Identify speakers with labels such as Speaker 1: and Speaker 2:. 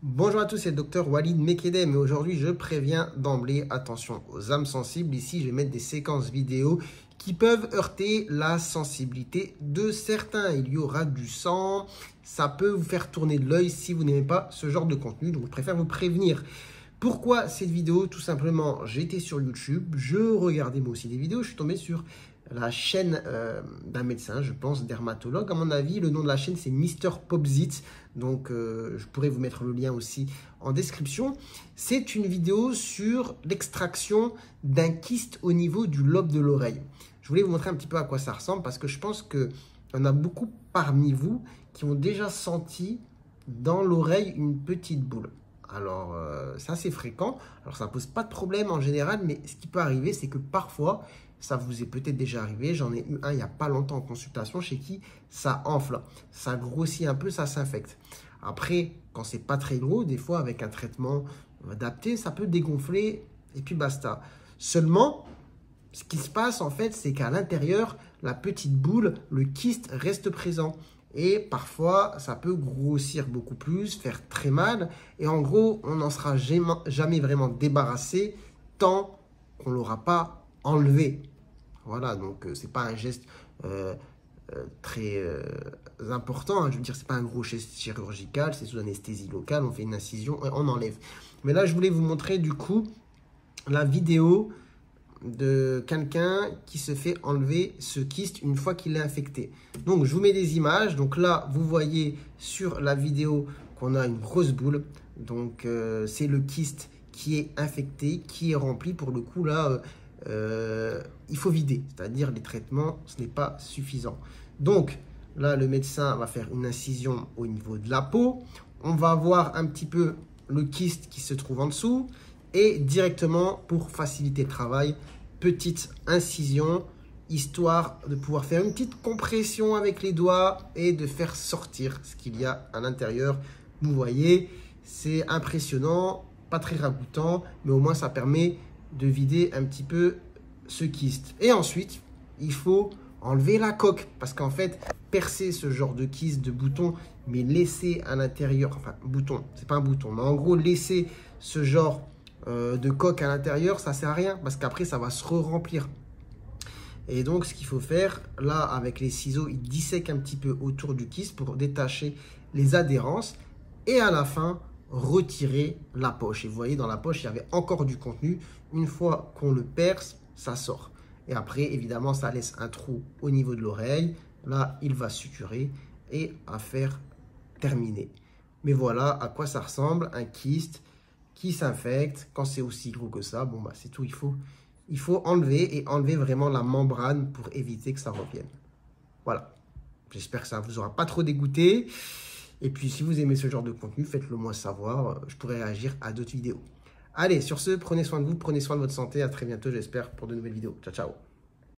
Speaker 1: Bonjour à tous, c'est le docteur Walid Mekedem et aujourd'hui je préviens d'emblée, attention aux âmes sensibles. Ici je vais mettre des séquences vidéo qui peuvent heurter la sensibilité de certains. Il y aura du sang, ça peut vous faire tourner de l'œil si vous n'aimez pas ce genre de contenu, donc je préfère vous prévenir. Pourquoi cette vidéo? Tout simplement, j'étais sur YouTube, je regardais moi aussi des vidéos, je suis tombé sur la chaîne d'un médecin, je pense, dermatologue. À mon avis, le nom de la chaîne, c'est Mister Popzit. Donc, je pourrais vous mettre le lien aussi en description. C'est une vidéo sur l'extraction d'un kyste au niveau du lobe de l'oreille. Je voulais vous montrer un petit peu à quoi ça ressemble parce que je pense qu'il y en a beaucoup parmi vous qui ont déjà senti dans l'oreille une petite boule. Alors, c'est assez fréquent. Alors, ça ne pose pas de problème en général, mais ce qui peut arriver, c'est que parfois, ça vous est peut-être déjà arrivé. J'en ai eu un il n'y a pas longtemps en consultation chez qui ça enfle, ça grossit un peu, ça s'infecte. Après, quand c'est pas très gros, des fois, avec un traitement adapté, ça peut dégonfler et puis basta. Seulement, ce qui se passe en fait, c'est qu'à l'intérieur, la petite boule, le kyste reste présent. Et parfois, ça peut grossir beaucoup plus, faire très mal. Et en gros, on n'en sera jamais vraiment débarrassé tant qu'on ne l'aura pas enlevé. Voilà, donc c'est pas un geste très important. Hein. Je veux dire, c'est pas un gros geste chirurgical, c'est sous anesthésie locale, on fait une incision et on enlève. Mais là, je voulais vous montrer du coup la vidéo de quelqu'un qui se fait enlever ce kyste une fois qu'il est infecté. Donc, je vous mets des images. Donc là, vous voyez sur la vidéo qu'on a une grosse boule. Donc, c'est le kyste qui est infecté, qui est rempli. Pour le coup, là, il faut vider. C'est-à-dire, les traitements, ce n'est pas suffisant. Donc, là, le médecin va faire une incision au niveau de la peau. On va voir un petit peu le kyste qui se trouve en dessous. Et directement, pour faciliter le travail, petite incision, histoire de pouvoir faire une petite compression avec les doigts et de faire sortir ce qu'il y a à l'intérieur. Vous voyez, c'est impressionnant, pas très ragoûtant, mais au moins ça permet de vider un petit peu ce kyste. Et ensuite, il faut enlever la coque, parce qu'en fait, percer ce genre de kyste, de bouton, mais laisser à l'intérieur, enfin, bouton, c'est pas un bouton, mais en gros, laisser ce genre de coque à l'intérieur, ça sert à rien parce qu'après ça va se re-remplir. Et donc ce qu'il faut faire là avec les ciseaux, il dissèque un petit peu autour du kyste pour détacher les adhérences et à la fin retirer la poche. Et vous voyez, dans la poche il y avait encore du contenu. Une fois qu'on le perce, ça sort. Et après évidemment ça laisse un trou au niveau de l'oreille. Là il va suturer et affaire terminée. Mais voilà à quoi ça ressemble un kyste qui s'infecte. Quand c'est aussi gros que ça, bon bah c'est tout, il faut enlever et enlever vraiment la membrane pour éviter que ça revienne. Voilà, j'espère que ça ne vous aura pas trop dégoûté. Et puis si vous aimez ce genre de contenu, faites-le moi savoir, je pourrais réagir à d'autres vidéos. Allez, sur ce, prenez soin de vous, prenez soin de votre santé, à très bientôt j'espère pour de nouvelles vidéos. Ciao, ciao.